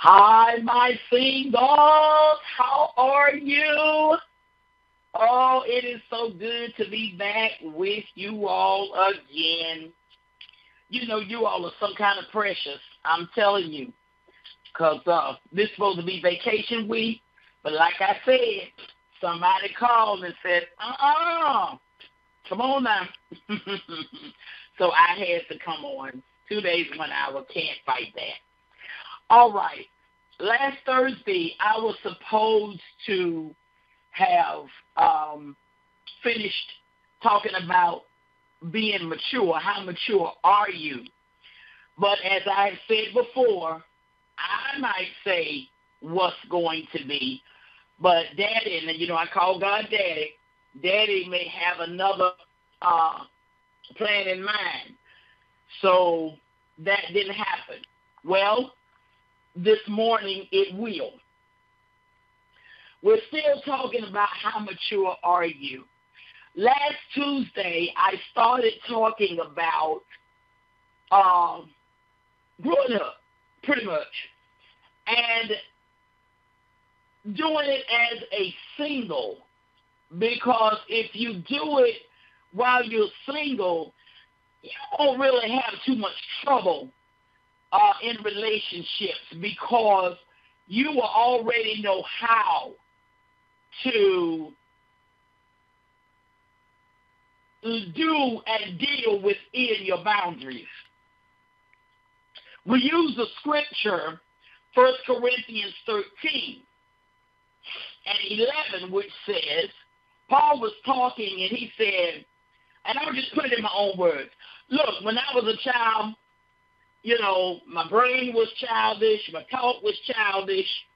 Hi, my singles. How are you? Oh, it is so good to be back with you all again. You know, you all are some kind of precious. I'm telling you. Because this is supposed to be vacation week. But like I said, somebody called and said, come on now. So I had to come on 2 days, 1 hour. Can't fight that. All right. Last Thursday, I was supposed to have finished talking about being mature. How mature are you? But as I have said before, I might say what's going to be. But Daddy, and you know I call God Daddy, Daddy may have another plan in mind. So that didn't happen. Well, this morning it will. We're still talking about how mature are you. Last Tuesday, I started talking about growing up, pretty much, and doing it as a single, because if you do it while you're single, you don't really have too much trouble in relationships, because you will already know how to do and deal within your boundaries. We use the scripture, 1 Corinthians 13 and 11, which says, Paul was talking and he said, and I'll just put it in my own words. Look, when I was a child, you know, my brain was childish, my talk was childish.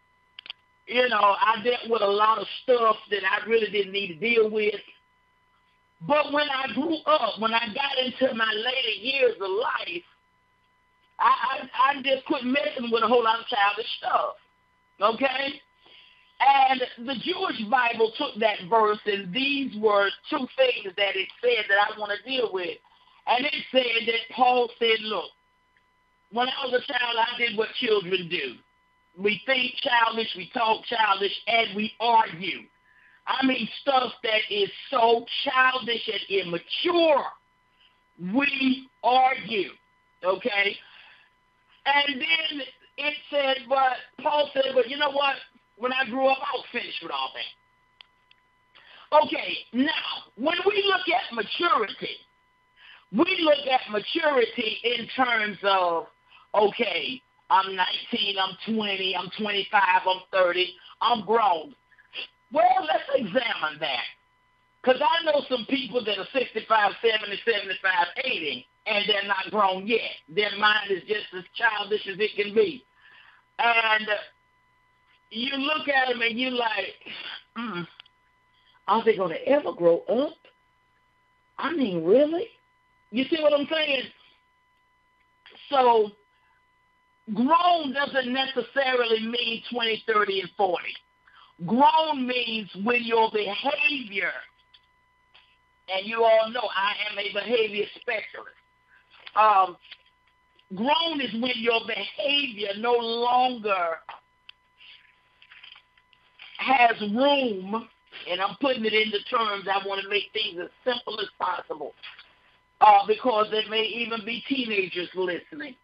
You know, I dealt with a lot of stuff that I really didn't need to deal with. But when I grew up, when I got into my later years of life, I just quit messing with a whole lot of childish stuff. Okay? And the Jewish Bible took that verse, and these were two things that it said that I want to deal with. And it said that Paul said, look, when I was a child, I did what children do. We think childish, we talk childish, and we argue. I mean, stuff that is so childish and immature. We argue, okay? And then it said, but Paul said, but you know what? When I grew up, I was finished with all that. Okay, now, when we look at maturity, we look at maturity in terms of, okay, I'm 19, I'm 20, I'm 25, I'm 30, I'm grown. Well, let's examine that. Because I know some people that are 65, 70, 75, 80, and they're not grown yet. Their mind is just as childish as it can be. And you look at them and you're like, are they going to ever grow up? I mean, really? You see what I'm saying? So, grown doesn't necessarily mean 20, 30, and 40. Grown means when your behavior, and you all know I am a behavior specialist. Grown is when your behavior no longer has room, and I'm putting it into terms, I want to make things as simple as possible, because there may even be teenagers listening.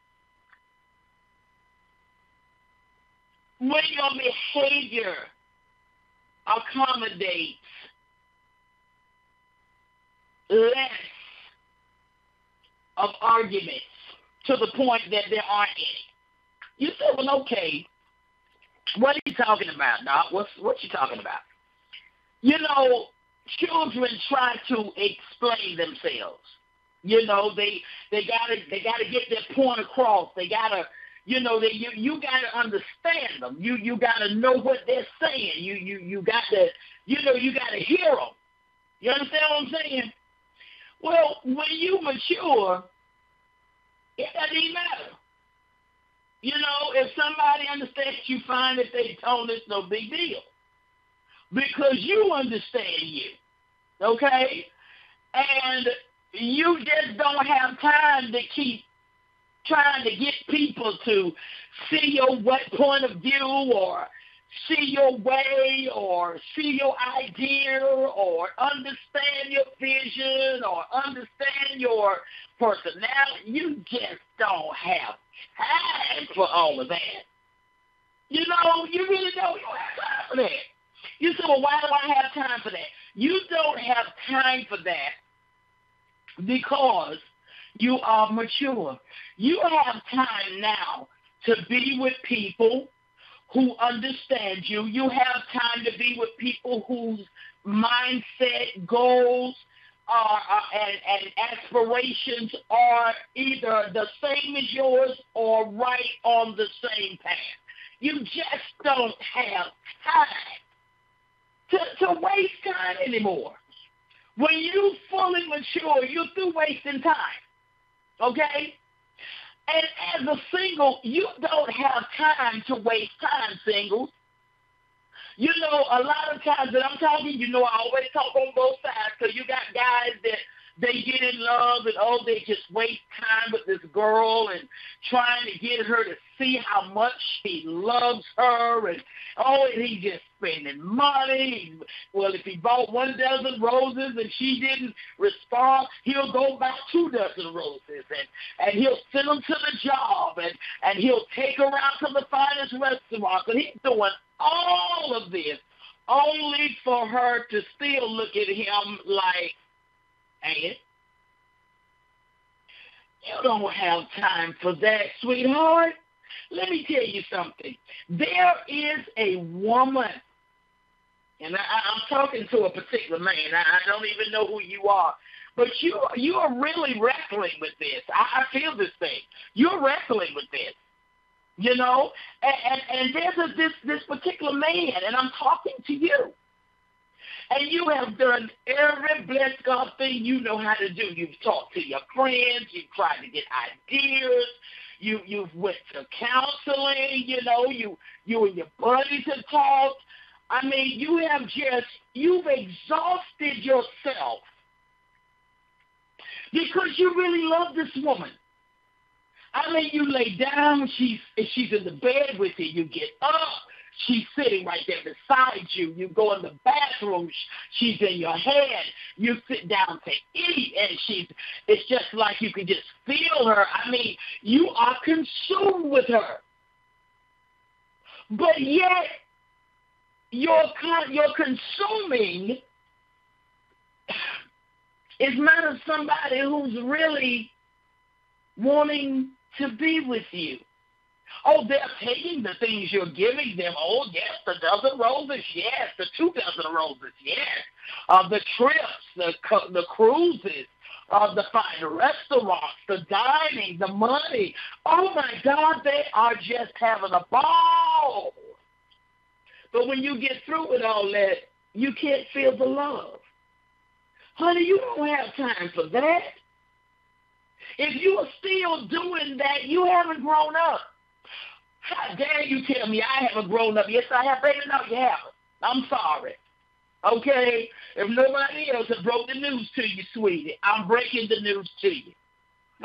When your behavior accommodates less of arguments to the point that there aren't any. You say, well, okay, what are you talking about, Doc? What you talking about? You know, children try to explain themselves. You know, they gotta get their point across. They gotta, you know, you gotta understand them. You gotta know what they're saying. You got to, you know, you gotta hear them. You understand what I'm saying? Well, when you mature, it doesn't even matter. You know, if somebody understands you fine, if they don't, it's no big deal. Because you understand you, okay? And you just don't have time to keep trying to get people to see your point of view or see your way or see your idea or understand your vision or understand your personality. You just don't have time for all of that. You know, you really don't. You don't have time for that. You say, well, why do I have time for that? You don't have time for that because you are mature. You have time now to be with people who understand you. You have time to be with people whose mindset, goals, and aspirations are either the same as yours or right on the same path. You just don't have time to waste time anymore. When you fully mature, you're through wasting time. Okay? And as a single, you don't have time to waste time, singles. You know, a lot of times that I'm talking, you know, I always talk on both sides, because you got guys that they get in love and, oh, they just waste time with this girl and trying to get her to see how much he loves her. And, oh, and he just spending money. Well, if he bought 1 dozen roses and she didn't respond, he'll go buy 2 dozen roses. And he'll send them to the job. And he'll take her out to the finest restaurant. And he's doing all of this only for her to still look at him like, hey, you don't have time for that, sweetheart. Let me tell you something. There is a woman, and I'm talking to a particular man. I don't even know who you are, but you are really wrestling with this. I feel this thing. You're wrestling with this. You know, and there's this particular man, and I'm talking to you. And you have done every blessed God thing you know how to do. You've talked to your friends. You've tried to get ideas. You've went to counseling. You know, you and your buddies have talked. I mean, you've exhausted yourself because you really love this woman. I mean, you lay down, she's in the bed with you, you get up, she's sitting right there beside you, you go in the bathroom, she's in your head, you sit down to eat, and it's just like you can just feel her. I mean, you are consumed with her. But yet, you're consuming is not of somebody who's really wanting to be with you. Oh, they're taking the things you're giving them. Oh, yes, the dozen roses, yes. The 2 dozen roses, yes. The trips, the cruises, the fine restaurants, the dining, the money. Oh, my God, they are just having a ball. But when you get through with all that, you can't feel the love. Honey, you don't have time for that. If you are still doing that, you haven't grown up. How dare you tell me I haven't grown up? Yes, I have, baby. No, you haven't. I'm sorry. Okay? If nobody else has broke the news to you, sweetie, I'm breaking the news to you.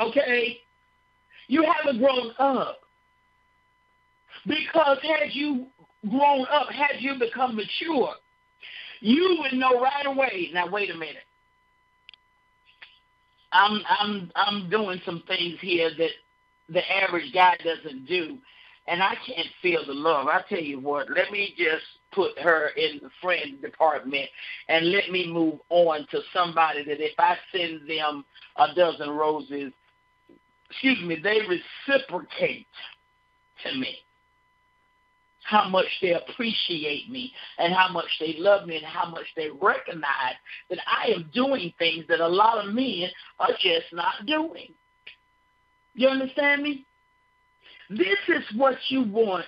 Okay? You haven't grown up. Because had you grown up, had you become mature, you would know right away. Now, wait a minute. I'm doing some things here that the average guy doesn't do, and I can't feel the love. I tell you what, let me just put her in the friend department and let me move on to somebody that if I send them a dozen roses, they reciprocate to me how much they appreciate me and how much they love me and how much they recognize that I am doing things that a lot of men are just not doing. You understand me? This is what you want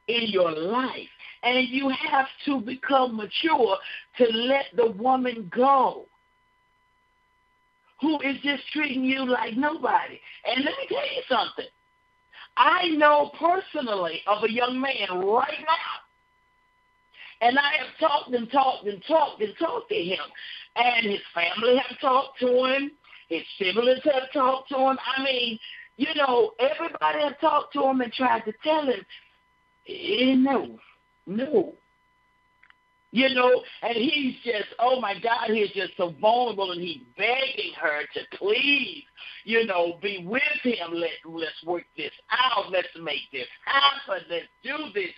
in your life. And you have to become mature to let the woman go who is just treating you like nobody. And let me tell you something. I know personally of a young man right now, and I have talked to him, and his family have talked to him, his siblings have talked to him. I mean, Everybody have talked to him and tried to tell him, no. And he's just, oh my God, he's just so vulnerable, and he's begging her to please, be with him. Let's work this out. Let's make this happen. Let's do this.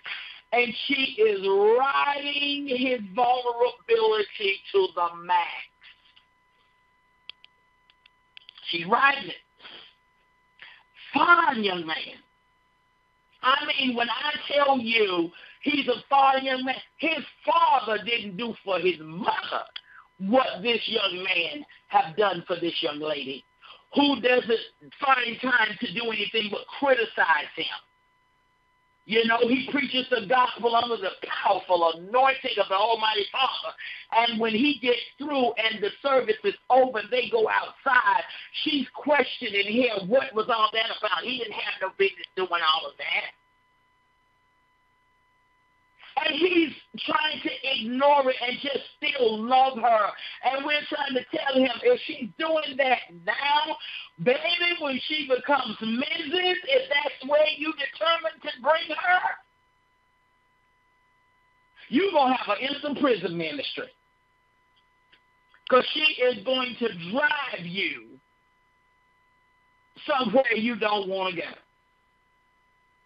And she is riding his vulnerability to the max. She's riding it. Fine young man. I mean, when I tell you he's a fine young man, his father didn't do for his mother what this young man have done for this young lady, who doesn't find time to do anything but criticize him. He preaches the gospel under the powerful anointing of the Almighty Father. And when he gets through and the service is over and they go outside, she's questioning him, what was all that about? He didn't have no business doing all of that. And he's trying to ignore it and just still love her. And we're trying to tell him, if she's doing that now, baby, when she becomes Mrs., if that's where you determined to bring her, you're going to have an instant prison ministry. Because she is going to drive you somewhere you don't want to go.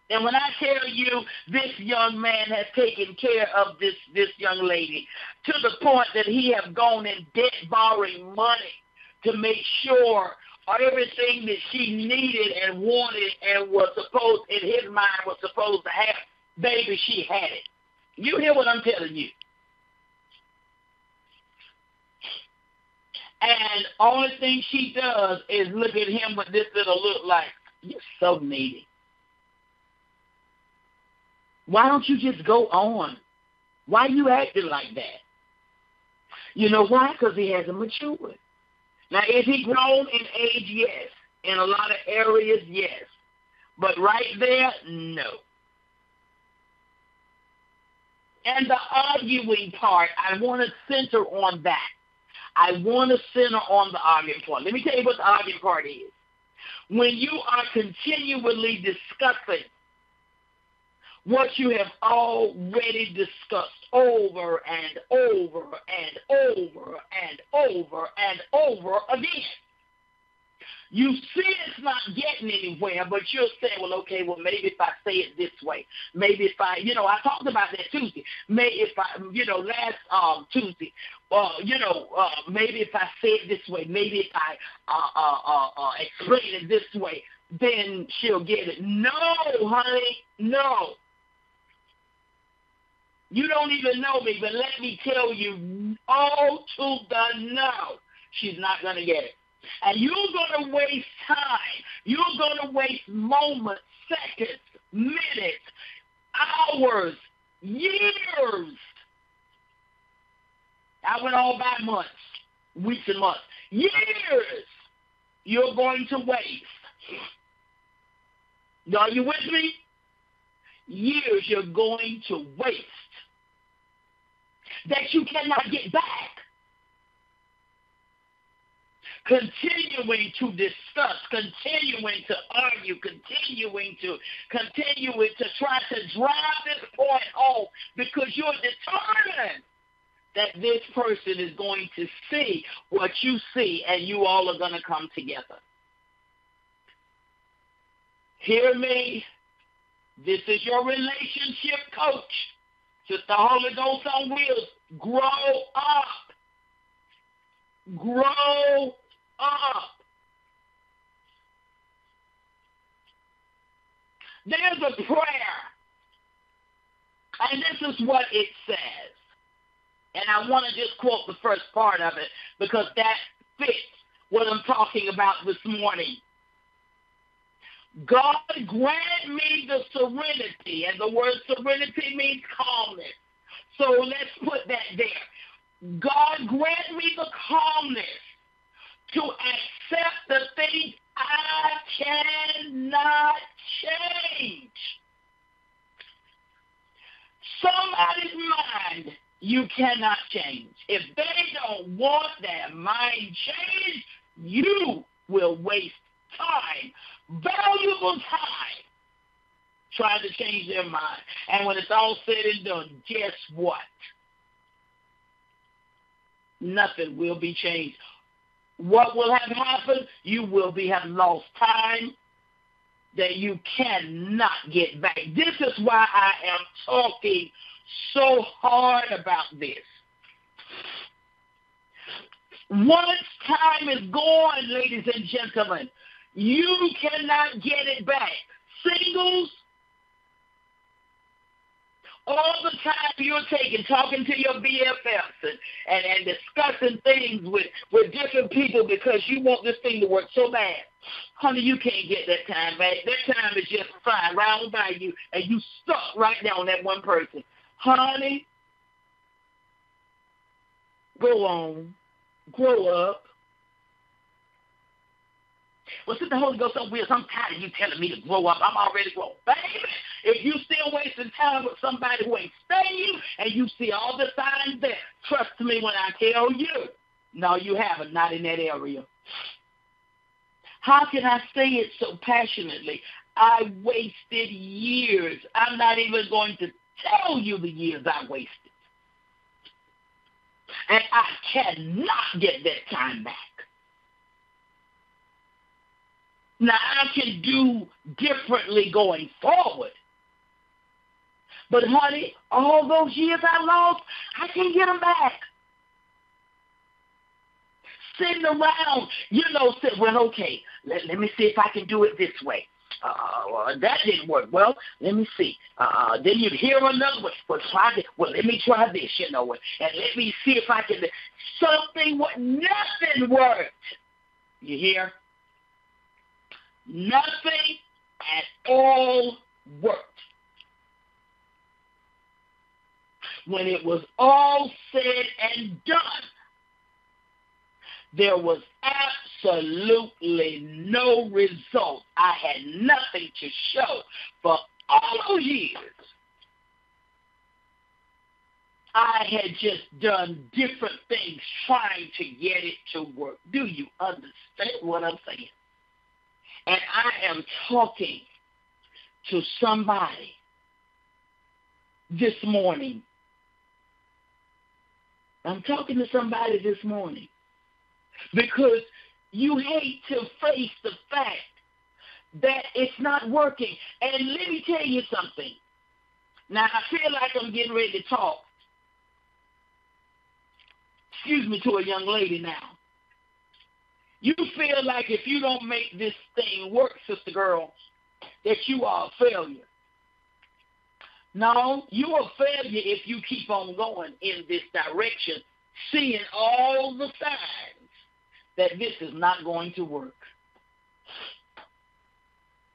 And when I tell you this young man has taken care of this young lady to the point that he have gone in debt borrowing money to make sure everything that she needed and wanted and was supposed, in his mind, was supposed to have, baby, she had it. You hear what I'm telling you? And only thing she does is look at him with this little look like, you're so needy. Why don't you just go on? Why you acting like that? You know why? Because he hasn't matured. Now, is he grown in age? Yes. In a lot of areas, yes. But right there, no. And the arguing part, I want to center on that. I want to center on the arguing part. Let me tell you what the arguing part is. When you are continually discussing what you have already discussed over and over and over and over and over again. You see it's not getting anywhere, but you'll say, well, okay, well, maybe if I say it this way, maybe if I talked about that Tuesday, maybe if I, last Tuesday, maybe if I say it this way, maybe if I explain it this way, then she'll get it. No, honey, no. You don't even know me, but let me tell you, all to the no, she's not going to get it. And you're going to waste time. You're going to waste moments, seconds, minutes, hours, years. I went all by months, weeks and months. Years you're going to waste. Are you with me? Years you're going to waste that you cannot get back. Continuing to discuss, continuing to argue, continuing to try to drive this point home because you're determined that this person is going to see what you see and you all are going to come together. Hear me. This is your relationship coach. Sister Holy Ghost on wheels. Grow up. Grow up. There's a prayer, and this is what it says. And I want to just quote the first part of it because that fits what I'm talking about this morning. God grant me the serenity, and the word serenity means calmness. So let's put that there. God grant me the calmness to accept the things I cannot change. Somebody's mind you cannot change. If they don't want their mind changed, you will waste time, valuable time, trying to change their mind. And when it's all said and done, guess what? Nothing will be changed. What will have happened? You will have lost time that you cannot get back. This is why I am talking so hard about this. Once time is gone, ladies and gentlemen, you cannot get it back. Singles, all the time you're taking, talking to your BFFs and discussing things with different people because you want this thing to work so bad. Honey, you can't get that time back. That time is just flying right by you, and you stuck right there on that one person. Honey, go on. Grow up. Well, since the Holy Ghost so weird, I'm tired of you telling me to grow up. I'm already grown. Baby, if you still wasting time with somebody who ain't studying you and you see all the signs there, trust me when I tell you, no, you haven't, not in that area. How can I say it so passionately? I wasted years. I'm not even going to tell you the years I wasted. And I cannot get that time back. Now, I can do differently going forward. But, honey, all those years I lost, I can't get them back. Sitting around, say, well, okay, let me see if I can do it this way. That didn't work. Well, let me see. Then you'd hear another one. Well, try this. Well, let me try this, and let me see if I can. Nothing worked. You hear? Nothing at all worked. When it was all said and done, there was absolutely no result. I had nothing to show for all those years. I had just done different things trying to get it to work. Do you understand what I'm saying? And I am talking to somebody this morning. I'm talking to somebody this morning because you hate to face the fact that it's not working. And let me tell you something. Now, I feel like I'm getting ready to talk, to a young lady now. You feel like if you don't make this thing work, sister girl, that you are a failure. No, you're a failure if you keep on going in this direction, seeing all the signs that this is not going to work.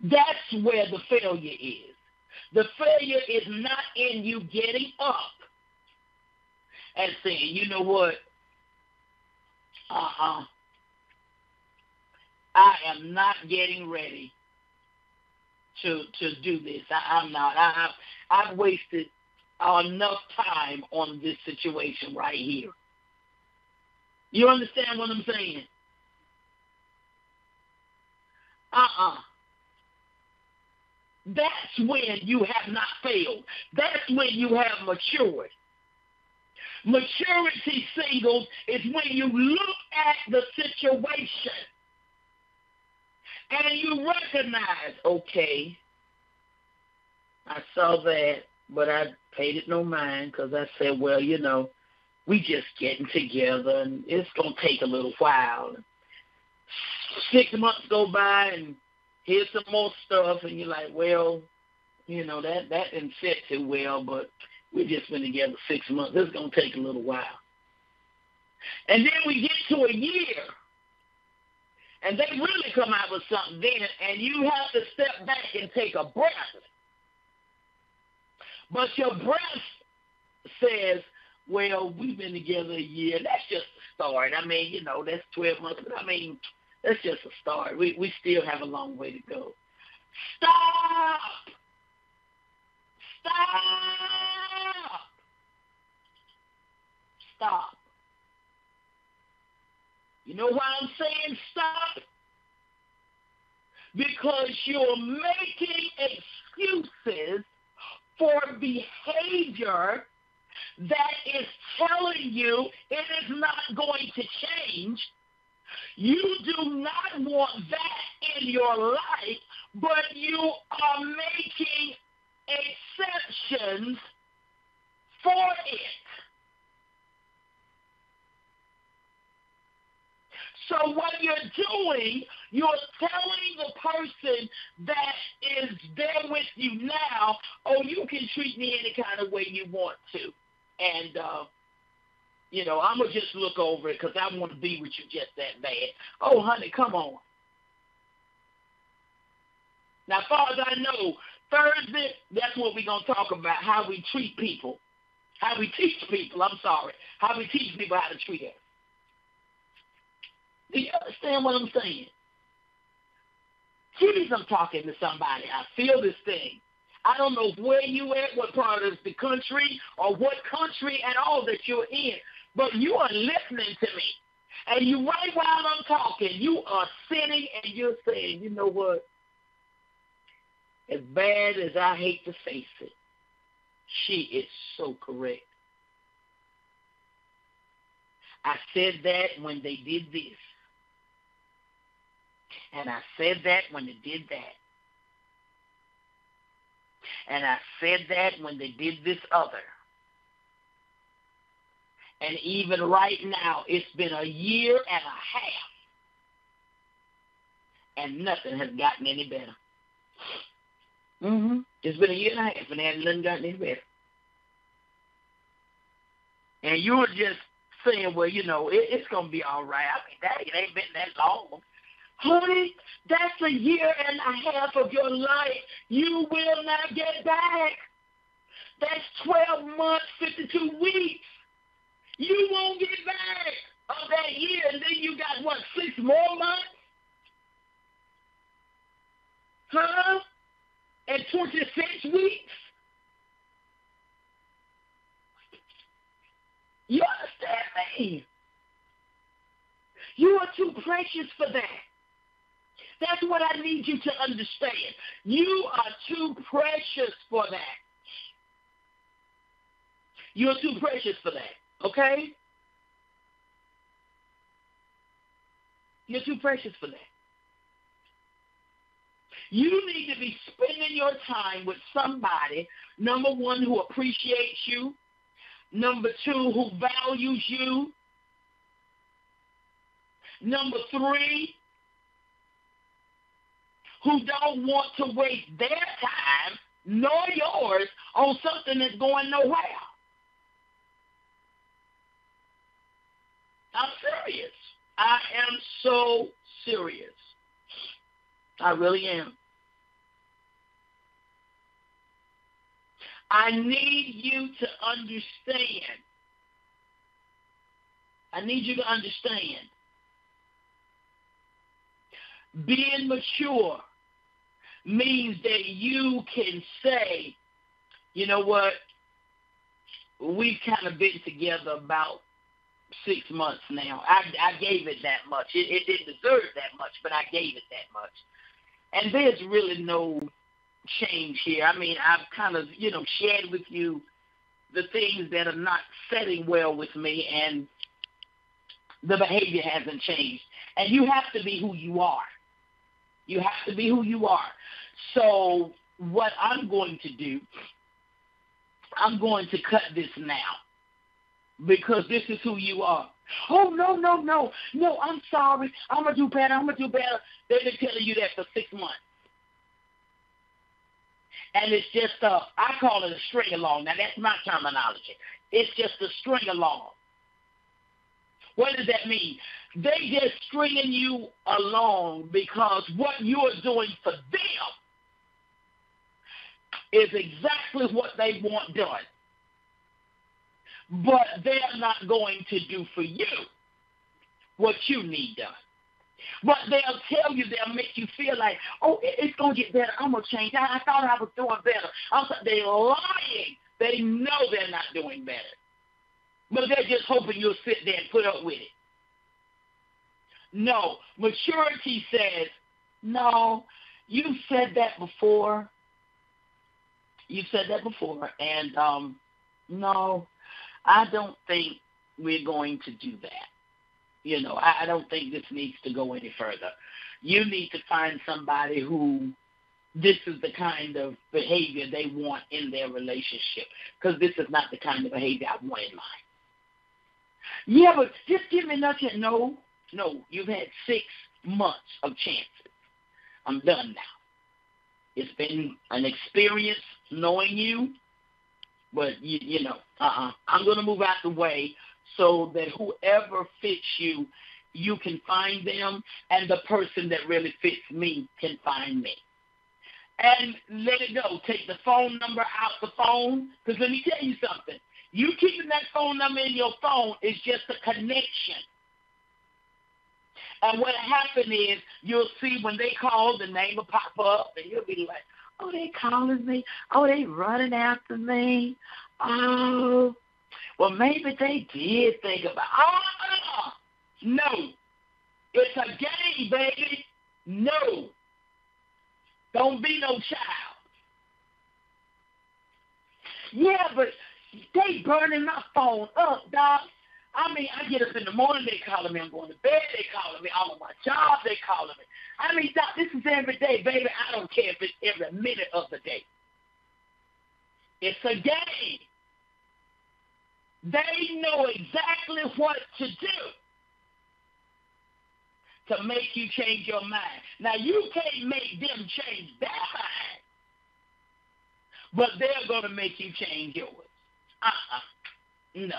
That's where the failure is. The failure is not in you getting up and saying, you know what? I am not getting ready to do this. I'm not. I've wasted enough time on this situation right here. You understand what I'm saying? That's when you have not failed. That's when you have matured. Maturity, singles, is when you look at the situation and you recognize, okay, I saw that, but I paid it no mind because I said, well, we just getting together and it's going to take a little while. 6 months go by and here's some more stuff and you're like, well, that didn't fit too well, but we just been together 6 months. It's going to take a little while. And then we get to a year and they really come out with something then, and you have to step back and take a breath. But your breath says, well, we've been together a year. That's just a start. That's 12 months. But that's just a start. We still have a long way to go. Stop! Stop! Stop. You know why I'm saying stop? because you're making excuses for behavior that is telling you it is not going to change. You do not want that in your life, but you are making exceptions for it. So what you're doing, you're telling the person that is there with you now, oh, you can treat me any kind of way you want to. And, I'm going to just look over it because I want to be with you just that bad. Oh, honey, come on. Now, as far as I know, Thursday, that's what we're going to talk about, how we treat people. How we teach people, how we teach people how to treat us. Do you understand what I'm saying? Geez, I'm talking to somebody. I feel this thing. I don't know where you at, what part of the country, or what country at all that you're in, but you are listening to me. And you, right while I'm talking, you are sitting and you're saying, you know what? As bad as I hate to face it, she is so correct. I said that when they did this. And I said that when they did that. And I said that when they did this other. And even right now, it's been a year and a half. And nothing has gotten any better. It's been a year and a half, and it hasn't gotten any better. And you were just saying, well, it's going to be all right. I mean, it ain't been that long. Honey, that's a year and a half of your life you will not get back. That's 12 months, 52 weeks. You won't get back of that year, and then you got, 6 more months? Huh? And 26 weeks? You understand me? You are too precious for that. That's what I need you to understand. You are too precious for that. You're too precious for that, okay? You're too precious for that. You need to be spending your time with somebody, number one, who appreciates you, number two, who values you, number three, who don't want to waste their time nor yours on something that's going nowhere. I'm serious. I am so serious. I really am. I need you to understand. I need you to understand. Being mature means that you can say, you know what, we've kind of been together about 6 months now. I gave it that much. It didn't deserve that much, but I gave it that much. And there's really no change here. I mean, I've kind of, shared with you the things that are not setting well with me, and the behavior hasn't changed. And you have to be who you are. You have to be who you are. So what I'm going to do, I'm going to cut this now because this is who you are. Oh, no, I'm sorry. I'm going to do better. They've been telling you that for 6 months. And it's just, I call it a string along. Now, that's my terminology. It's just a string along. What does that mean? They just stringing you along because what you're doing for them is exactly what they want done. But they're not going to do for you what you need done. But they'll tell you, they'll make you feel like, oh, it's going to get better. I'm going to change. I thought I was doing better. They're lying. They know they're not doing better. But they're just hoping you'll sit there and put up with it. No, maturity says, No, you've said that before. You've said that before, and no, I don't think we're going to do that. I don't think this needs to go any further. You need to find somebody who this is the kind of behavior they want in their relationship, because this is not the kind of behavior I want in mine. Yeah, but just give me nothing. No, you've had 6 months of chances. I'm done now. It's been an experience knowing you, but, I'm going to move out the way so that whoever fits you, you can find them, and the person that really fits me can find me. And let it go. Take the phone number out the phone, because let me tell you something. You keeping that phone number in your phone is just a connection. And what happened is you'll see when they call, the name will pop up, and you'll be like, oh, they calling me. Oh, they running after me. Oh, well, maybe they did think about no. It's a game, baby. No. Don't be no child. Yeah, but they burning my phone up, dog. I mean, I get up in the morning, they calling me. I'm going to bed, they calling me. I'm on my job, they calling me. I mean, doc, this is every day, baby. I don't care if it's every minute of the day. It's a game. They know exactly what to do to make you change your mind. Now, you can't make them change their mind, but they're going to make you change yours. No.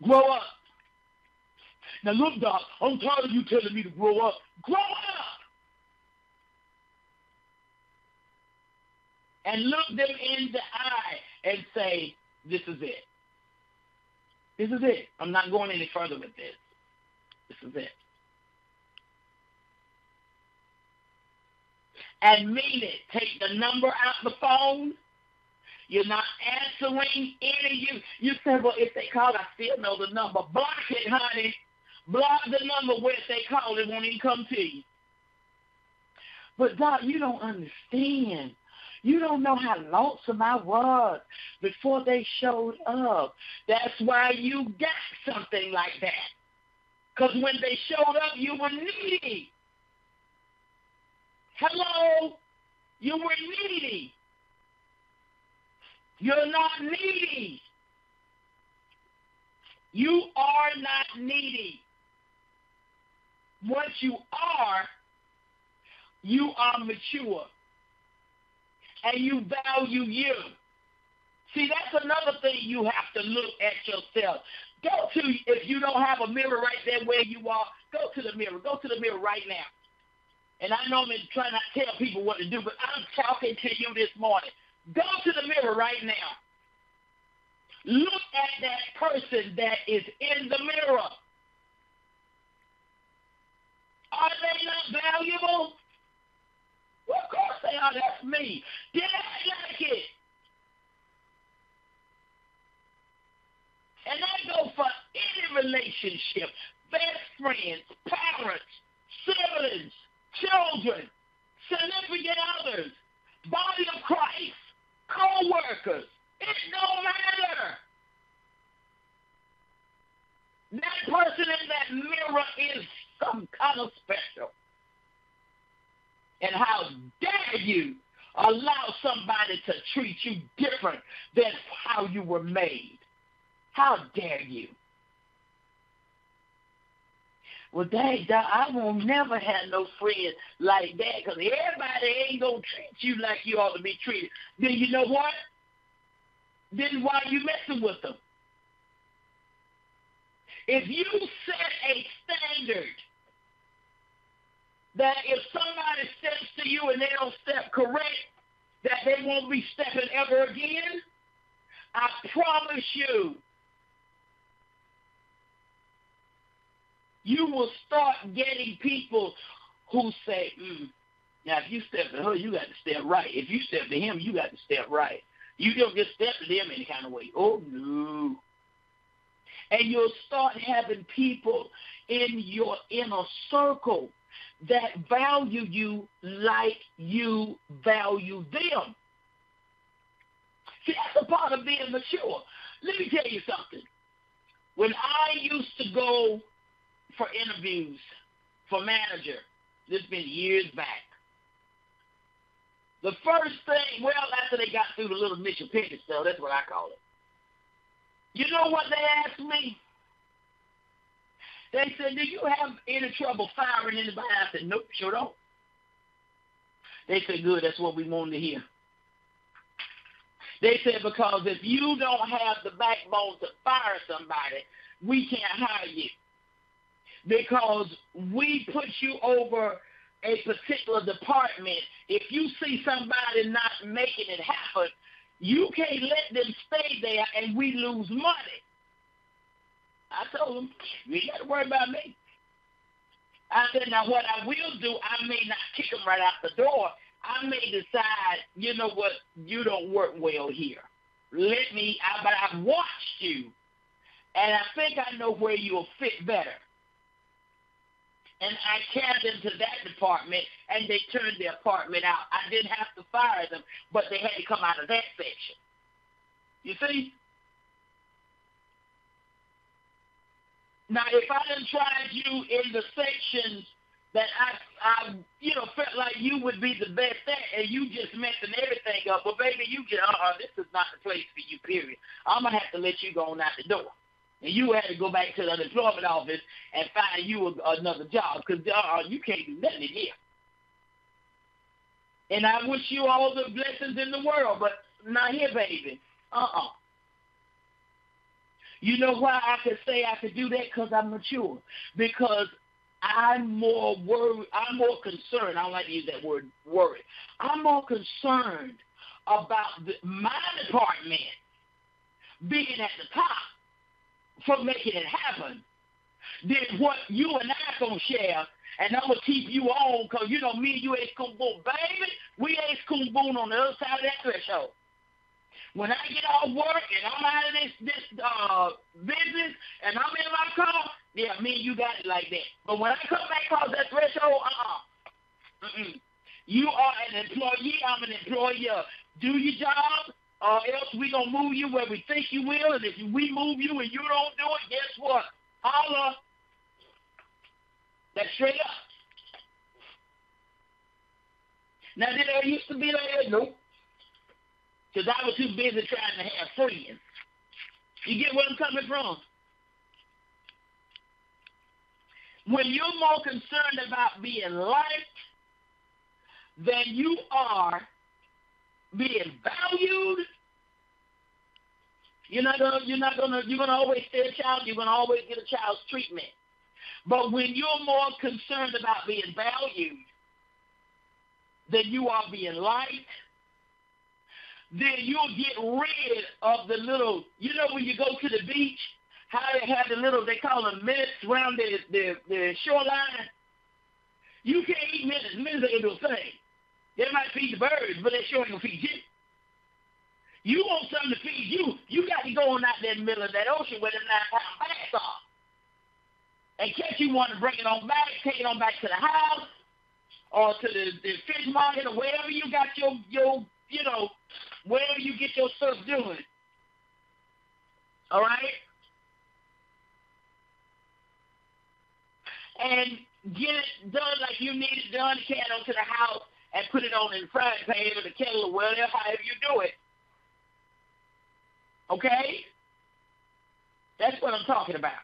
Grow up. Now, look, Doc, I'm tired of you telling me to grow up. Grow up! And look them in the eye and say, this is it. This is it. I'm not going any further with this. This is it. And mean it. Take the number out the phone. You're not answering any. You say, well, if they call, I still know the number. Block it, honey. Block the number where if they call, it won't even come to you. But, Doc, you don't understand. You don't know how lonesome I was before they showed up. That's why you got something like that. Because when they showed up, you were needy. Hello? You were needy. You're not needy. You are not needy. What you are mature. And you value you. See, that's another thing you have to look at yourself. If you don't have a mirror right there where you are, go to the mirror. Go to the mirror right now. And I know I'm trying not to tell people what to do, but I'm talking to you this morning. Go to the mirror right now. Look at that person that is in the mirror. Are they not valuable? Well, of course they are. That's me. Did I like it? And I go for any relationship. Best friends, parents, siblings, children, significant others, body of Christ, co-workers. It don't matter. That person in that mirror is some kind of special. And how dare you allow somebody to treat you different than how you were made? How dare you? Well, dang, I won't never have no friends like that because everybody ain't going to treat you like you ought to be treated. Then you know what? Then why are you messing with them? If you set a standard that if somebody steps to you and they don't step correct, that they won't be stepping ever again, I promise you, you will start getting people who say, now if you step to her, you got to step right. If you step to him, you got to step right. You don't just step to them any kind of way. Oh, no. And you'll start having people in your inner circle that value you like you value them. See, that's a part of being mature. Let me tell you something. When I used to go for interviews for manager, this has been years back, the first thing, well, after they got through the little initial picking stuff, that's what I call it. You know what they asked me? They said, do you have any trouble firing anybody? I said, nope, sure don't. They said, good, that's what we wanted to hear. They said, because if you don't have the backbone to fire somebody, we can't hire you. Because we put you over a particular department. If you see somebody not making it happen, you can't let them stay there and we lose money. I told them, you ain't got to worry about me. I said, now what I will do, I may not kick them right out the door. I may decide, you know what, you don't work well here. But I've watched you, and I think I know where you'll fit better. And I carried them to that department, and they turned the apartment out. I didn't have to fire them, but they had to come out of that section. You see? Now, if I done tried you in the sections that I felt like you would be the best at, and you just messing everything up, well, baby, you get, this is not the place for you, period. I'm going to have to let you go on out the door. And you had to go back to the unemployment office and find you another job, because you can't do nothing here. And I wish you all the blessings in the world, but not here, baby. You know why I could say I could do that? Because I'm mature. Because I'm more worried. I'm more concerned. I don't like to use that word, worried. I'm more concerned about my department being at the top for making it happen than what you and I going to share. And I'm going to keep you on because, me and you ain't cool boom. Baby, we ain't cool boom on the other side of that threshold. When I get off work and I'm out of this business and I'm in my car, yeah, me and you got it like that. But when I come back across that threshold, You are an employee, I'm an employer. Do your job, or else we going to move you where we think you will, and if we move you and you don't do it, guess what? Holla. That's straight up. Now, did I used to be like that? Nope. Because I was too busy trying to have friends. You get where I'm coming from? When you're more concerned about being liked than you are being valued, you're gonna always stay a child. You're gonna always get a child's treatment. But when you're more concerned about being valued than you are being liked, then you'll get rid of the little, when you go to the beach, how they have the little, they call them minutes around the shoreline. You can't eat minutes. Minutes ain't gonna do a thing. They might feed the birds, but they sure ain't gonna feed you. You want something to feed you, you got to go on out there in the middle of that ocean where the 9-pound bass are. And catch you one to bring it on back, take it on back to the house, or to the fish market, or wherever you got your wherever you get your stuff doing. All right? And get it done like you need it done. Carry it on to the house and put it on in the frying pan or the kettle or whatever, however you do it. Okay? That's what I'm talking about.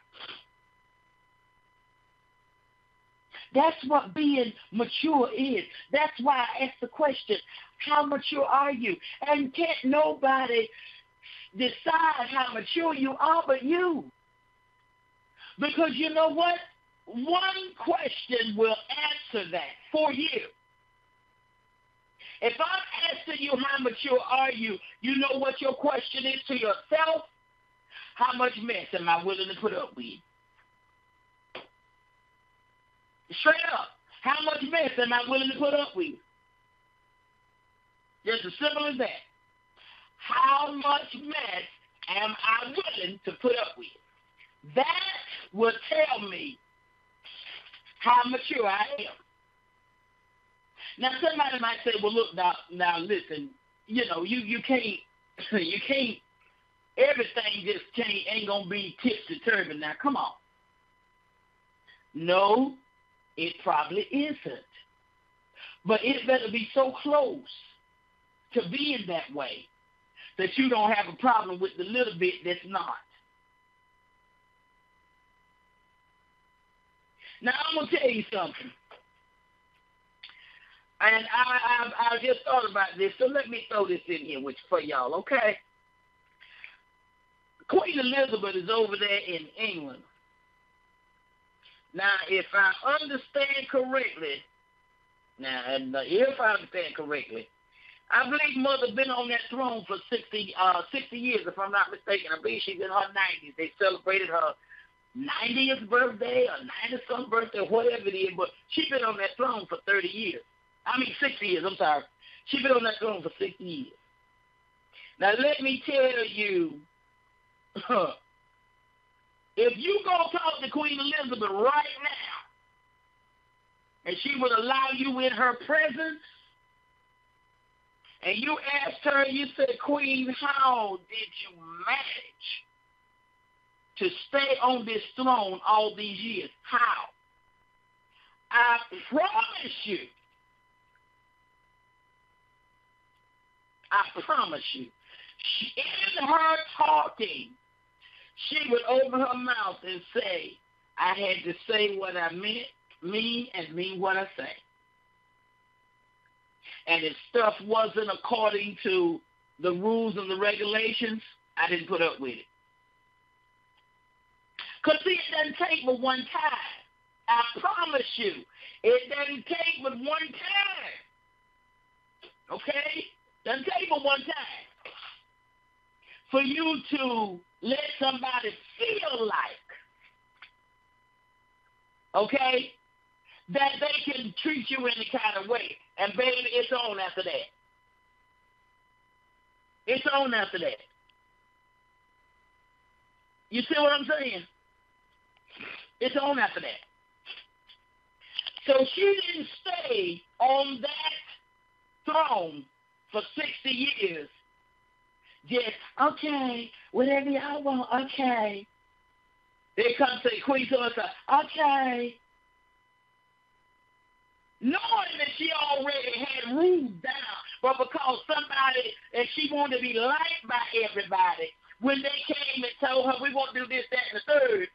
That's what being mature is. That's why I asked the question, how mature are you? And can't nobody decide how mature you are but you. Because you know what? One question will answer that for you. If I'm asking you how mature are you, you know what your question is to yourself? How much mess am I willing to put up with? Straight up. How much mess am I willing to put up with? Just as simple as that. How much mess am I willing to put up with? That will tell me how mature I am. Now, somebody might say, well, look, now listen, you can't, everything just ain't going to be tipsy-turvy. Now, come on. No, it probably isn't. But it better be so close to being that way that you don't have a problem with the little bit that's not. Now, I'm going to tell you something. And I just thought about this, so let me throw this in here for y'all, okay? Queen Elizabeth is over there in England. Now, if I understand correctly, I believe Mother been on that throne for 60 years, if I'm not mistaken. I believe she's in her 90s. They celebrated her 90th birthday or 90-some birthday, whatever it is, but she's been on that throne for 60 years. I'm sorry. She's been on that throne for 60 years. Now, let me tell you, if you go talk to Queen Elizabeth right now, and she would allow you in her presence, and you asked her, you said, Queen, how did you manage to stay on this throne all these years? How? I promise you, in her talking, she would open her mouth and say, I had to say what I mean what I say. And if stuff wasn't according to the rules and the regulations, I didn't put up with it. Because, see, it doesn't take but one time. I promise you, it doesn't take but one time. Okay? Doesn't take but one time for you to let somebody feel like, okay, that they can treat you any kind of way. And, baby, it's on after that. It's on after that. You see what I'm saying? It's on after that. So she didn't stay on that throne for 60 years. Just, okay, whatever y'all want, okay. They come say, Queen so-and-so, okay. Knowing that she already had ruled down, but because somebody, and she wanted to be liked by everybody, when they came and told her, we want to do this, that, and the third,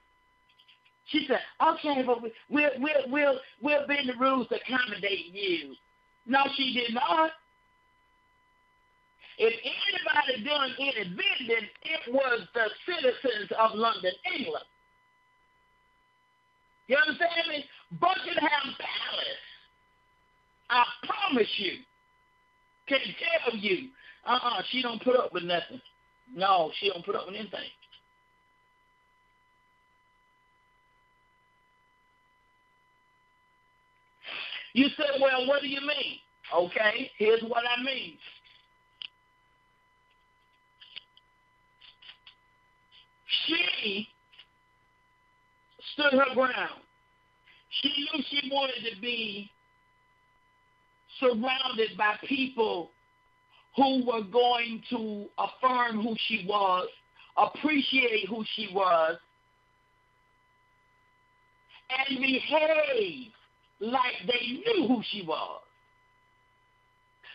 she said, okay, but we'll bend the rules to accommodate you. No, she did not. If anybody done any bending, it was the citizens of London, England. You understand me? Buckingham Palace, I promise you, can tell you, she don't put up with nothing. No, she don't put up with anything. You said, well, what do you mean? Okay, here's what I mean. She stood her ground. She knew she wanted to be surrounded by people who were going to affirm who she was, appreciate who she was, and behave like they knew who she was.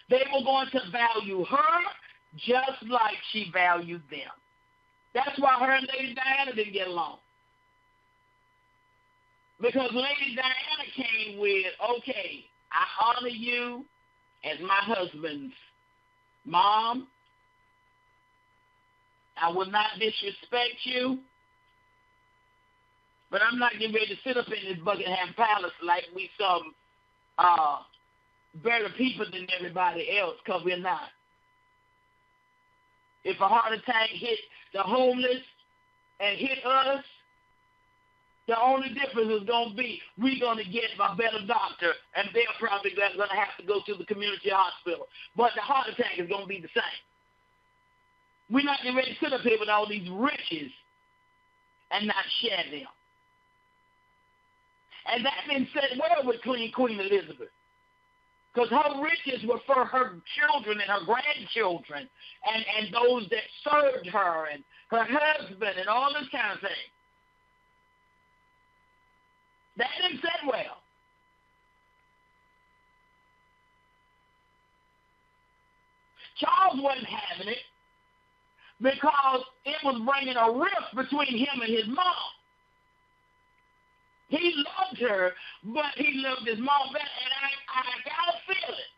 They were going to value her just like she valued them. That's why her and Lady Diana didn't get along. Because Lady Diana came with, okay, I honor you as my husband's mom. I will not disrespect you. But I'm not getting ready to sit up in this Buckingham Palace like we some better people than everybody else, because we're not. If a heart attack hit the homeless and hit us, the only difference is going to be we're going to get a better doctor, and they're probably going to have to go to the community hospital. But the heart attack is going to be the same. We're not getting ready to sit up here with all these riches and not share them. And that didn't sit well with Queen Elizabeth. Because her riches were for her children and her grandchildren and those that served her and her husband and all this kind of thing. That didn't sit well. Charles wasn't having it because it was bringing a rift between him and his mom. He loved her, but he loved his mom better. And I got a feeling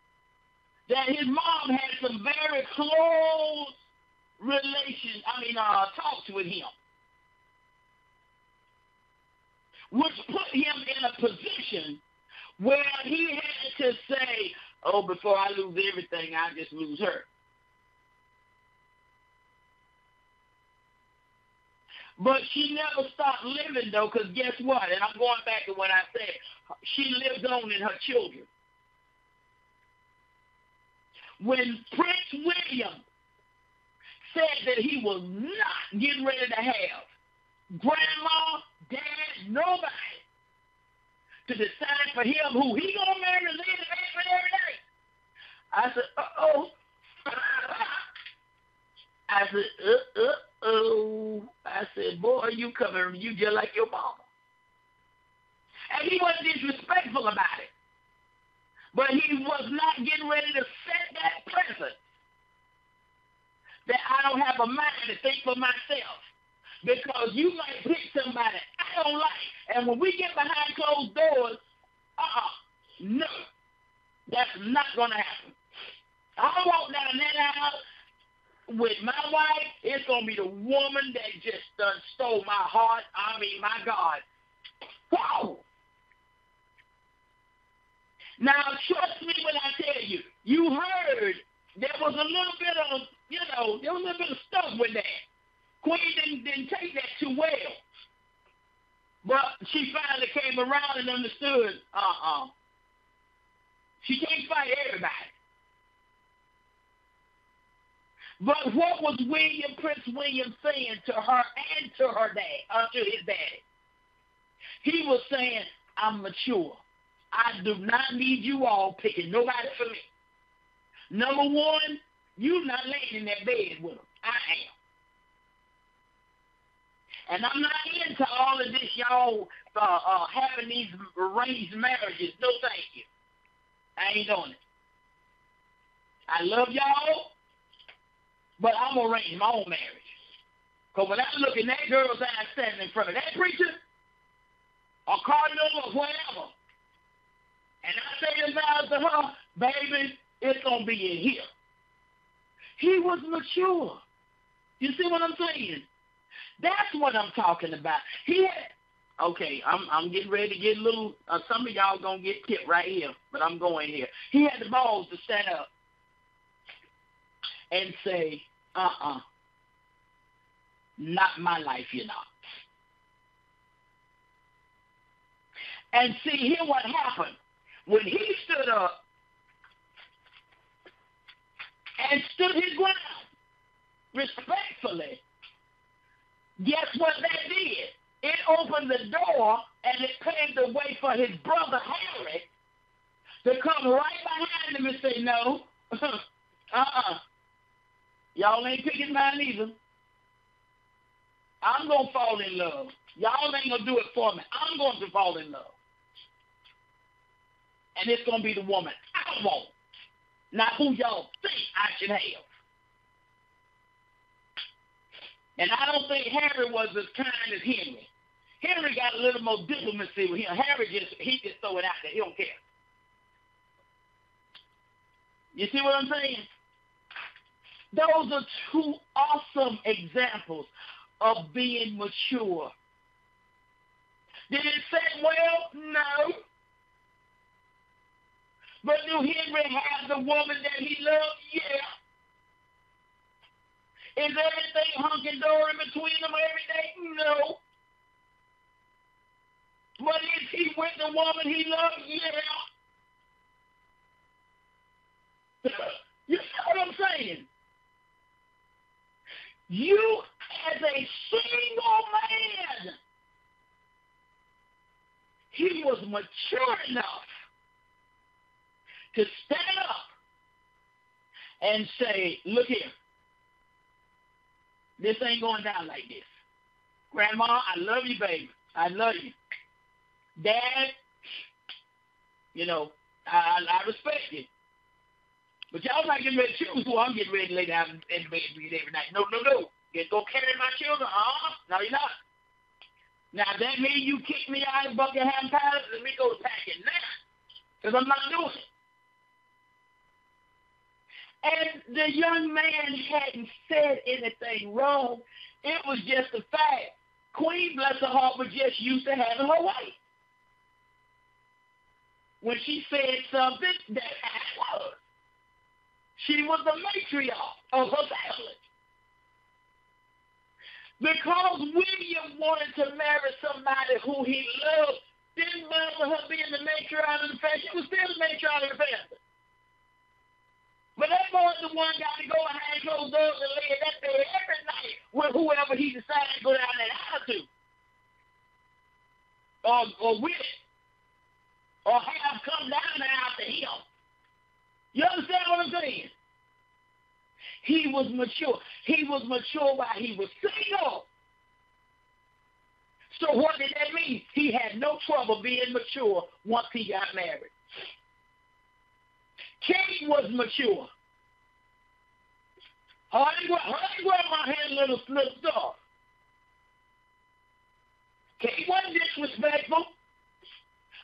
that his mom had some very close talks with him, which put him in a position where he had to say, oh, before I lose everything, I just lose her. But she never stopped living, though, because guess what? And I'm going back to what I said. She lived on in her children. When Prince William said that he was not getting ready to have grandma, dad, nobody to decide for him who he going to marry and live every day, I said, uh-oh. I said, uh-oh. I said, boy, you just like your mama. And he wasn't disrespectful about it. But he was not getting ready to set that precedent that I don't have a mind to think for myself. Because you might pick somebody I don't like. And when we get behind closed doors, no. That's not going to happen. I walk down that house with my wife, it's going to be the woman that just done stole my heart. I mean, my God. Wow. Now, trust me when I tell you, you heard there was a little bit of, there was a little bit of stuff with that. Queen didn't take that too well. But she finally came around and understood, she can't fight everybody. But what was Prince William saying to her and to her dad, to his daddy? He was saying, I'm mature. I do not need you all picking nobody for me. Number one, you're not laying in that bed with them. I am. And I'm not into all of this, y'all, having these arranged marriages. No, thank you. I ain't doing it. I love y'all, but I'm going to arrange my own marriage. Because when I look in that girl's eyes standing in front of that preacher, or cardinal, or whatever, and I say this out to her, baby, it's going to be in here. He was mature. You see what I'm saying? That's what I'm talking about. I'm getting ready to get a little, some of y'all going to get tipped right here, but I'm going here. He had the balls to stand up and say, not my life, you're not. And see, here what happened. When he stood up and stood his ground respectfully, guess what that did? It opened the door and it paved the way for his brother Harry to come right behind him and say, no, y'all ain't picking mine either. I'm going to fall in love. Y'all ain't going to do it for me. I'm going to fall in love. And it's going to be the woman I want, not who y'all think I should have. And I don't think Harry was as kind as Henry. Henry got a little more diplomacy with him. Harry just throw it out there. He don't care. You see what I'm saying? Those are two awesome examples of being mature. Did it say well? No. But do Henry have the woman that he loved? Yeah. Is everything hunky-dory between them every day? No. But is he with the woman he loved? Yeah. You see what I'm saying? You as a single man he was mature enough to stand up and say, look here, this ain't going down like this. Grandma, I love you, baby. I love you. Dad, you know, I respect you. But y'all not getting ready to choose who I'm getting ready to lay down in the bed with every night. No. Just go carry my children. No, you're not. Now, that means you kick me out of Buckingham Palace, let me go pack it now. Because I'm not doing it. And the young man hadn't said anything wrong. It was just the fact. Queen, bless her heart, was just used to having her way. When she said something, that was. She was the matriarch of her family. Because William wanted to marry somebody who he loved, didn't bother her being the matriarch of the family. She was still the matriarch of the family. But that boy's the one got to go behind closed doors and lay in that bed every night with whoever he decided to go down that aisle to. Or with. Or have come down there after him. You understand what I'm saying? He was mature. He was mature while he was single. So what did that mean? He had no trouble being mature once he got married. Kate was mature. Her grandma had little stuff. Kate wasn't disrespectful.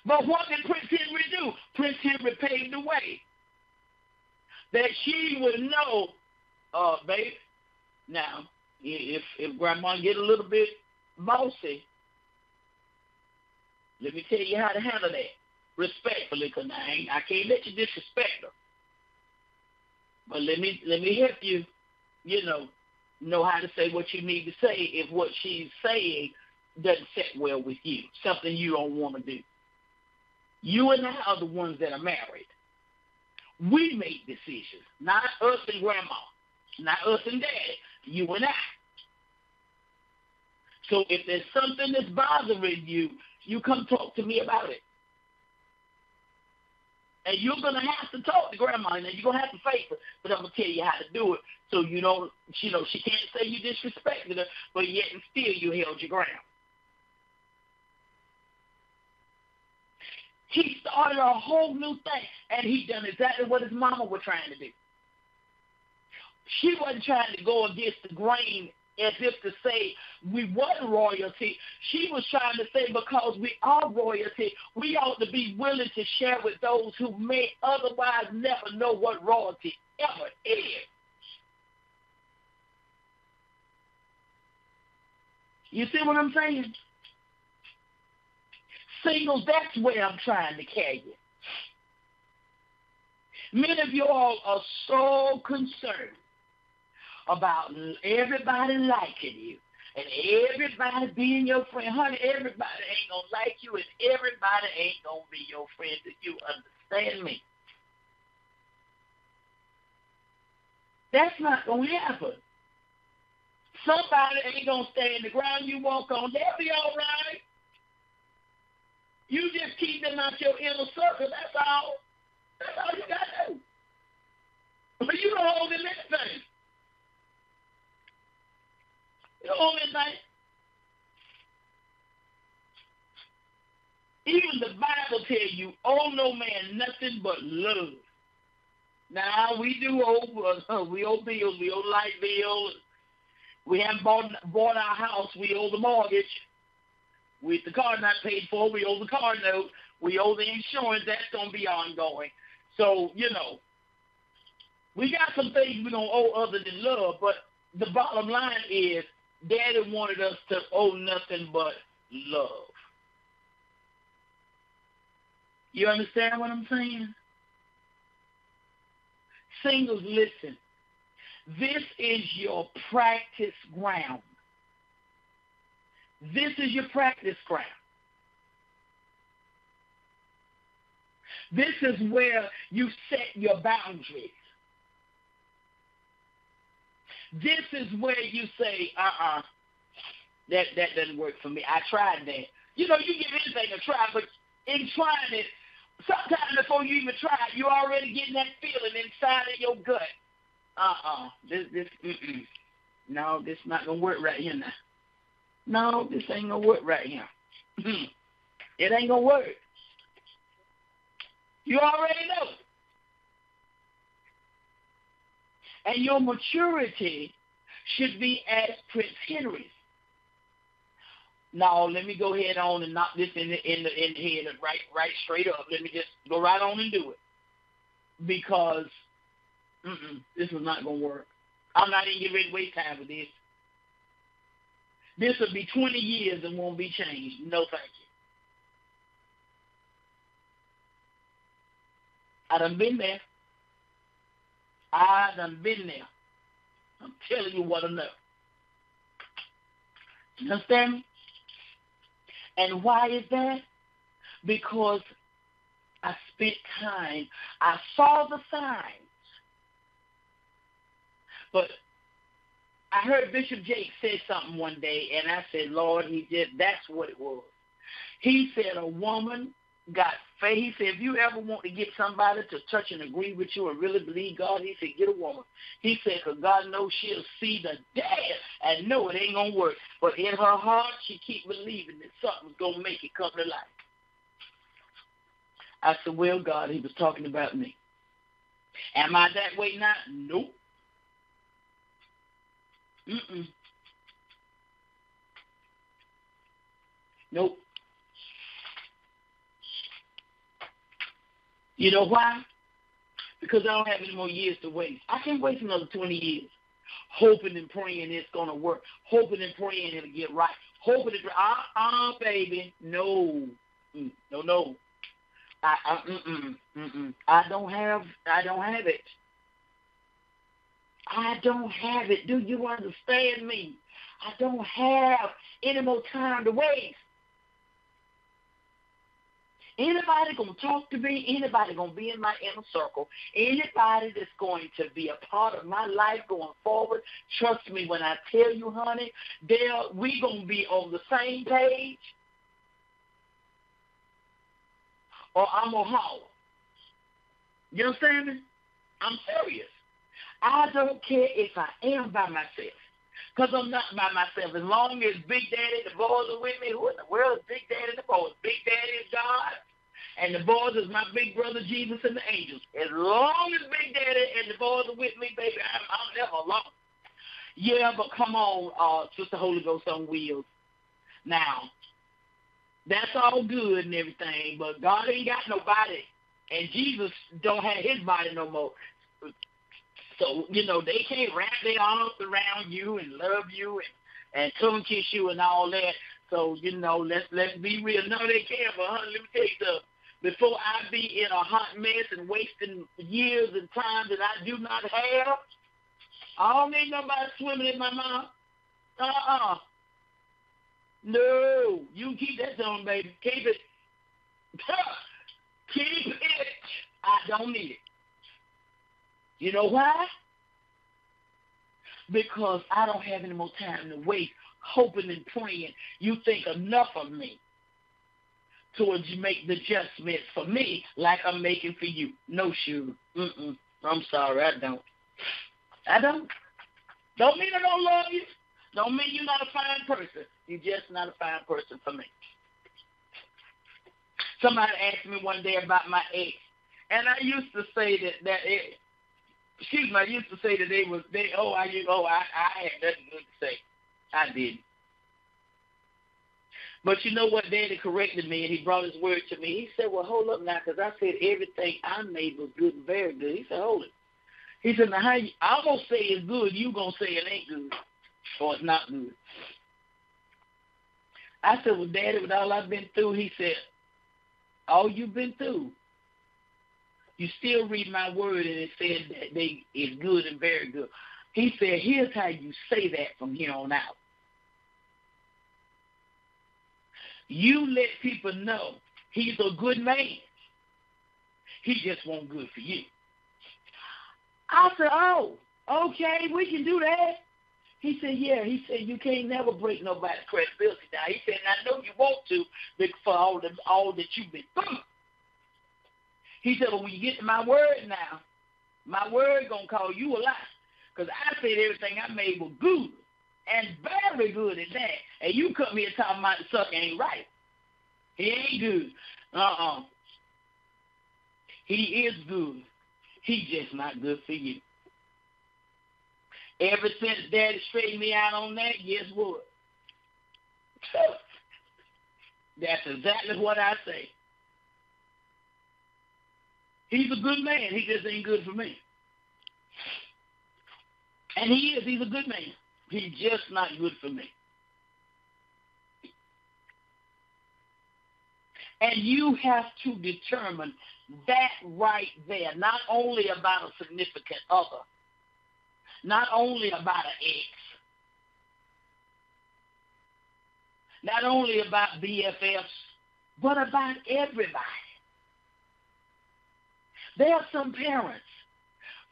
But what did Prince Henry do? Prince Henry paved the way. That she would know, babe, now, if grandma get a little bit bossy, let me tell you how to handle that. Respectfully, because I can't let you disrespect her. But let me help you, know how to say what you need to say if what she's saying doesn't sit well with you, something you don't want to do. You and I are the ones that are married. We make decisions, not us and grandma, not us and daddy, you and I. So if there's something that's bothering you, you come talk to me about it. And you're going to have to talk to grandma, and you're going to have to face her, but I'm going to tell you how to do it so you don't, she can't say you disrespected her, but yet and still you held your ground. He started a whole new thing, and he done exactly what his mama was trying to do. She wasn't trying to go against the grain as if to say we wasn't royalty. She was trying to say because we are royalty, we ought to be willing to share with those who may otherwise never know what royalty ever is. You see what I'm saying? Singles, that's where I'm trying to carry you. Many of you all are so concerned about everybody liking you and everybody being your friend. Honey, everybody ain't going to like you and everybody ain't going to be your friend. Do you understand me? That's not going to happen. Somebody ain't going to stand the ground you walk on. They'll be all right. You just keep them out your inner circle. That's all. That's all you got to do. But you don't hold them anything. You don't hold anything. Even the Bible tells you, owe no man nothing but love. Now, we do we owe bills. We owe light bills. We haven't bought our house. We owe the mortgage. With the car not paid for, we owe the car note. We owe the insurance. That's going to be ongoing. So, we got some things we don't owe other than love. But the bottom line is, Daddy wanted us to owe nothing but love. You understand what I'm saying? Singles, listen. This is your practice ground. This is your practice ground. This is where you set your boundaries. This is where you say, that doesn't work for me. I tried that. You give anything a try, but in trying it. Sometimes before you even try it, you're already getting that feeling inside of your gut. No, this not going to work right here now. No, this ain't going to work right here. It ain't going to work. You already know. And your maturity should be as Prince Henry's. Now, let me go ahead on and knock this in the head right straight up. Let me just go right on and do it. Because this is not going to work. I'm not even getting ready to waste time with this. This will be 20 years and won't be changed. No, thank you. I done been there. I'm telling you what I know. You understand me? And why is that? Because I spent time. I saw the signs. But I heard Bishop Jake say something one day, and I said, Lord, that's what it was. He said a woman got faith. He said, if you ever want to get somebody to touch and agree with you and really believe God, he said, get a woman. He said, because God knows she'll see the day and know it ain't going to work. But in her heart, she keep believing that something's going to make it come to life. I said, well, God, he was talking about me. Am I that way now? Nope. Nope. You know why? Because I don't have any more years to waste. I can't waste another 20 years hoping and praying it's going to work, hoping and praying it'll get right, hoping and baby, no. No. I don't have it. I don't have it. Do you understand me? I don't have any more time to waste. Anybody going to talk to me, anybody going to be in my inner circle, anybody that's going to be a part of my life going forward, trust me when I tell you, honey, we going to be on the same page, or I'm going to holler. You understand me? I'm serious. I don't care if I am by myself, because I'm not by myself. As long as Big Daddy and the boys are with me, who in the world is Big Daddy and the boys? Big Daddy is God, and the boys is my big brother Jesus and the angels. As long as Big Daddy and the boys are with me, baby, I'm never alone. Yeah, but come on, Sister Holy Ghost on wheels. Now, that's all good and everything, but God ain't got nobody, and Jesus don't have his body no more. So, they can't wrap their arms around you and love you and tongue kiss you and all that. So, let's be real. No, they can't, but honey, let me tell you something. Before I be in a hot mess and wasting years and time that I do not have, I don't need nobody swimming in my mouth. No, you keep that on, baby. Keep it. Keep it. I don't need it. You know why? Because I don't have any more time to waste hoping and praying you think enough of me towards you make the adjustments for me like I'm making for you. No, sure. I'm sorry, I don't. Don't mean I don't love you. Don't mean you're not a fine person. You're just not a fine person for me. Somebody asked me one day about my ex, and I used to say I used to say that I had nothing good to say. I didn't. But you know what? Daddy corrected me, and he brought his word to me. He said, well, hold up now, because I said everything I made was good and very good. He said, hold it. He said, now, I'm going to say it's good. You going to say it ain't good, or it's not good. I said, well, Daddy, with all I've been through, he said, all you've been through, you still read my word, and it said that it's good and very good. He said, here's how you say that from here on out. You let people know he's a good man. He just won't good for you. I said, oh, okay, we can do that. He said, yeah. He said, you can't never break nobody's credibility down. He said, and I know you want to for all that you've been through. He said, but when you get to my word now, my word going to call you a lie. Because I said everything I made was good and very good at that. And you come here talking about the sucker ain't right. He ain't good. He is good. He's just not good for you. Ever since Daddy straightened me out on that, guess what? That's exactly what I say. He's a good man. He just ain't good for me. And he is. He's a good man. He's just not good for me. And you have to determine that right there, not only about a significant other, not only about an ex, not only about BFFs, but about everybody. There are some parents,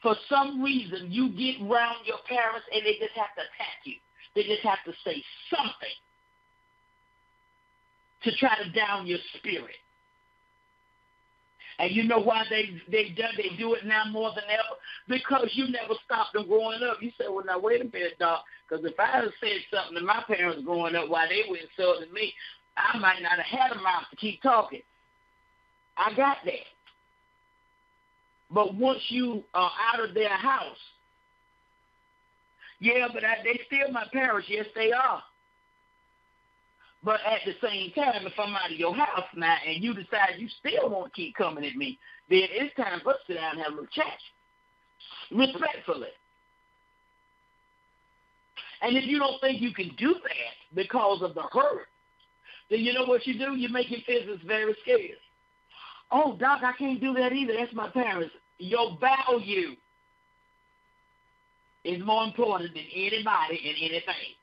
for some reason, you get around your parents and they just have to attack you. They just have to say something to try to down your spirit. And you know why they do it now more than ever? Because you never stopped them growing up. You say, well, now, wait a minute, Doc, because if I had said something to my parents growing up while they were insulting me, I might not have had a mouth to keep talking. I got that. But once you are out of their house, yeah, but they still my parents. Yes, they are. But at the same time, if I'm out of your house now and you decide you still won't keep coming at me, then it's time for us to sit down and have a little chat. Respectfully. And if you don't think you can do that because of the hurt, then you know what you do? You make your physics very scarce. Oh, Doc, I can't do that either. That's my parents. Your value is more important than anybody and anything.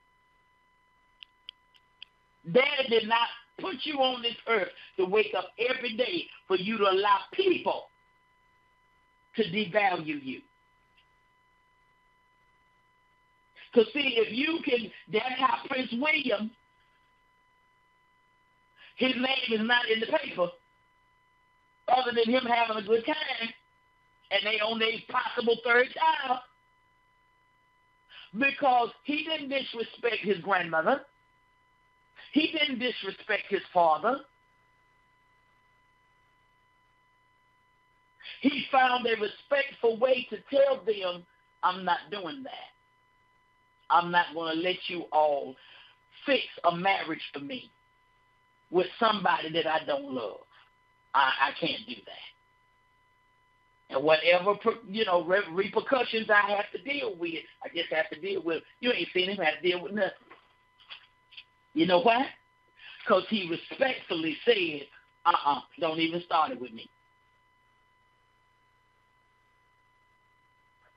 Daddy did not put you on this earth to wake up every day for you to allow people to devalue you. Because, see, if you can, that's how Prince William, his name is not in the paper, other than him having a good time, and they on their possible third child, because he didn't disrespect his grandmother. He didn't disrespect his father. He found a respectful way to tell them, I'm not doing that. I'm not going to let you all fix a marriage for me with somebody that I don't love. I can't do that. And whatever, repercussions I have to deal with, I just have to deal with. You ain't seen him have to deal with nothing. You know why? Because he respectfully said, don't even start it with me.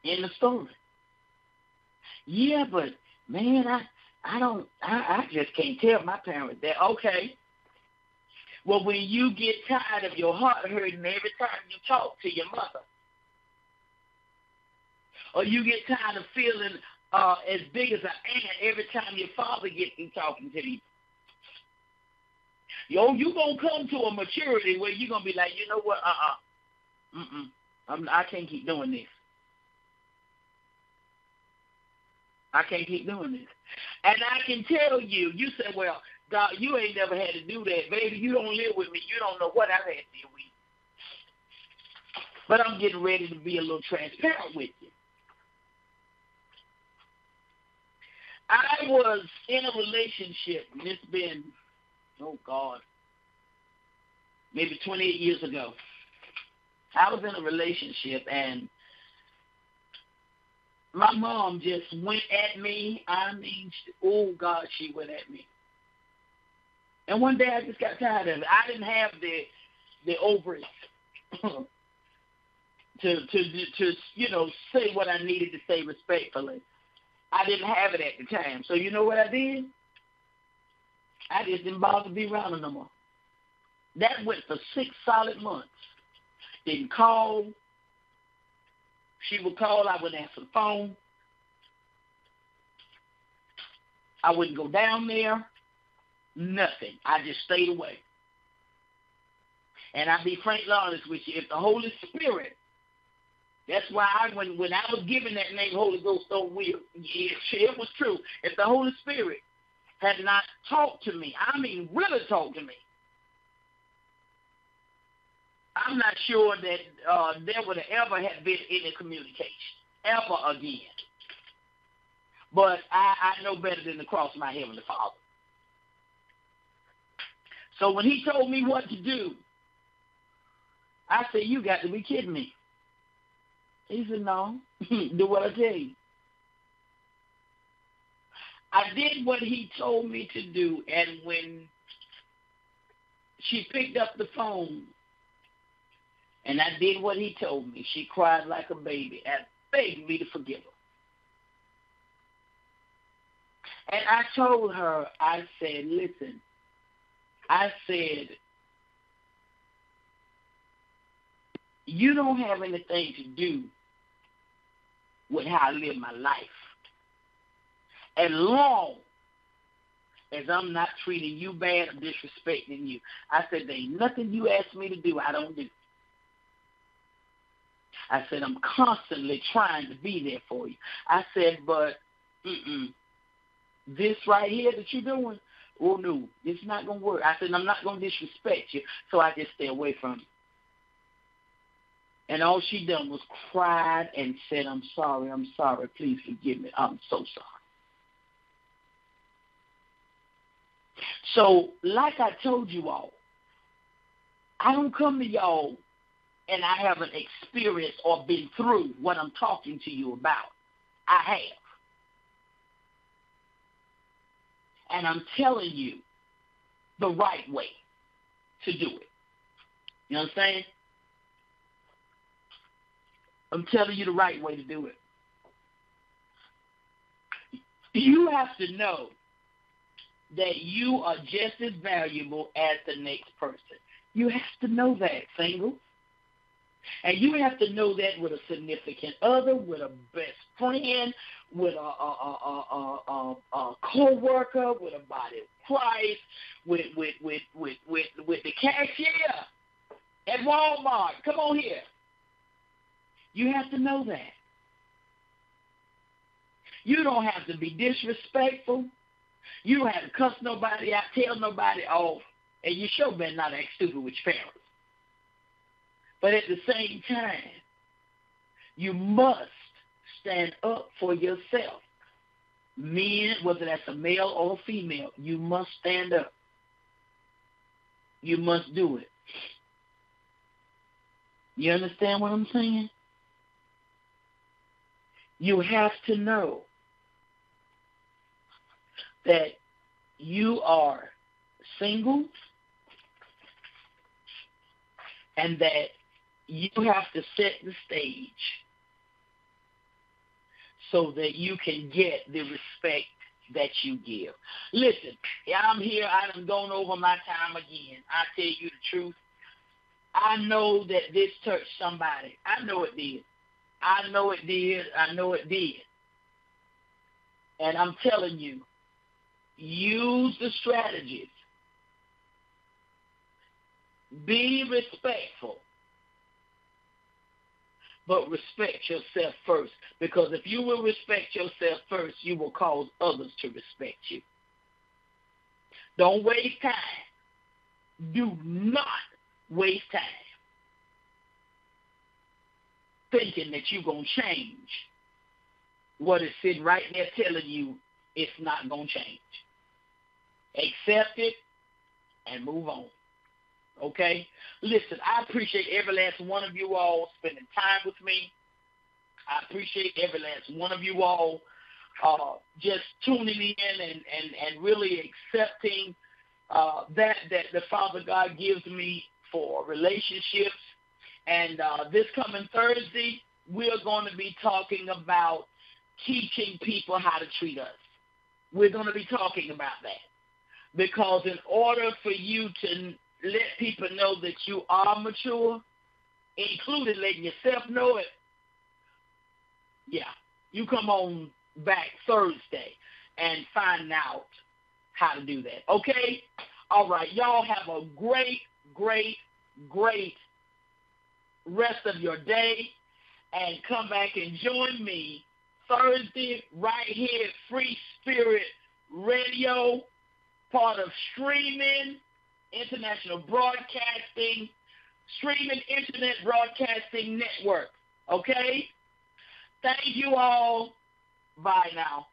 In the story. Yeah, but, man, I just can't tell my parents that. Okay. Well, when you get tired of your heart hurting every time you talk to your mother, or you get tired of feeling as big as an ant every time your father gets through talking to you, you're going to come to a maturity where you're going to be like, you know what, I can't keep doing this. I can't keep doing this. And I can tell you, you say, well, God, you ain't never had to do that. Baby, you don't live with me. You don't know what I've had to deal with. But I'm getting ready to be a little transparent with you. I was in a relationship, and it's been, maybe 28 years ago. I was in a relationship, and my mom just went at me. I mean, she went at me. And one day I just got tired of it. I didn't have the ovaries to say what I needed to say respectfully. I didn't have it at the time. So you know what I did? I just didn't bother to be around her no more. That went for 6 solid months. Didn't call. She would call. I wouldn't answer the phone. I wouldn't go down there. Nothing. I just stayed away. And I'll be frankly honest with you. If the Holy Spirit, that's why when I was given that name, Holy Ghost don't will, it was true. If the Holy Spirit had not talked to me, I mean really talked to me, I'm not sure that there would have ever have been any communication, ever again. But I know better than to cross my Heavenly Father. So when he told me what to do, I said, you got to be kidding me. He said, no, do what I tell you. I did what he told me to do, and when she picked up the phone and I did what he told me, she cried like a baby and begged me to forgive her. And I told her, I said, listen, I said, you don't have anything to do with how I live my life. As long as I'm not treating you bad or disrespecting you. I said, there ain't nothing you ask me to do I don't do. I said, I'm constantly trying to be there for you. I said, but this right here that you're doing, oh, no, this is not going to work. I said, I'm not going to disrespect you, so I just stay away from you. And all she done was cried and said, I'm sorry, please forgive me. I'm so sorry. So, like I told you all, I don't come to y'all and I haven't experienced or been through what I'm talking to you about. I have. And I'm telling you the right way to do it. You know what I'm saying? I'm telling you the right way to do it. You have to know that you are just as valuable as the next person. You have to know that, single. And you have to know that with a significant other, with a best friend, with a co-worker, with a body of Christ, with the cashier at Walmart. Come on here. You have to know that. You don't have to be disrespectful. You don't have to cuss nobody out, tell nobody off, and you sure better not act stupid with your parents. But at the same time, you must stand up for yourself. Men, whether that's a male or a female, you must stand up. You must do it. You understand what I'm saying? You have to know that you are single and that you have to set the stage so that you can get the respect that you give. Listen, I'm here. I done gone over my time again. I tell you the truth. I know that this touched somebody. I know it did. I know it did. I know it did. And I'm telling you, use the strategies. Be respectful. But respect yourself first. Because if you will respect yourself first, you will cause others to respect you. Don't waste time. Do not waste time thinking that you're going to change what is sitting right there telling you it's not going to change. Accept it and move on. Okay? Listen, I appreciate every last one of you all spending time with me. I appreciate every last one of you all just tuning in and really accepting that the Father God gives me for relationships. And this coming Thursday, we're going to be talking about teaching people how to treat us. We're going to be talking about that. Because in order for you to let people know that you are mature, including letting yourself know it, yeah, you come on back Thursday. and find out how to do that. Okay? All right. Y'all have a great, great, great rest of your day, and come back and join me Thursday right here at Free Spirit Radio, part of Streaming International Broadcasting, Streaming Internet Broadcasting Network. Okay? Thank you all. Bye now.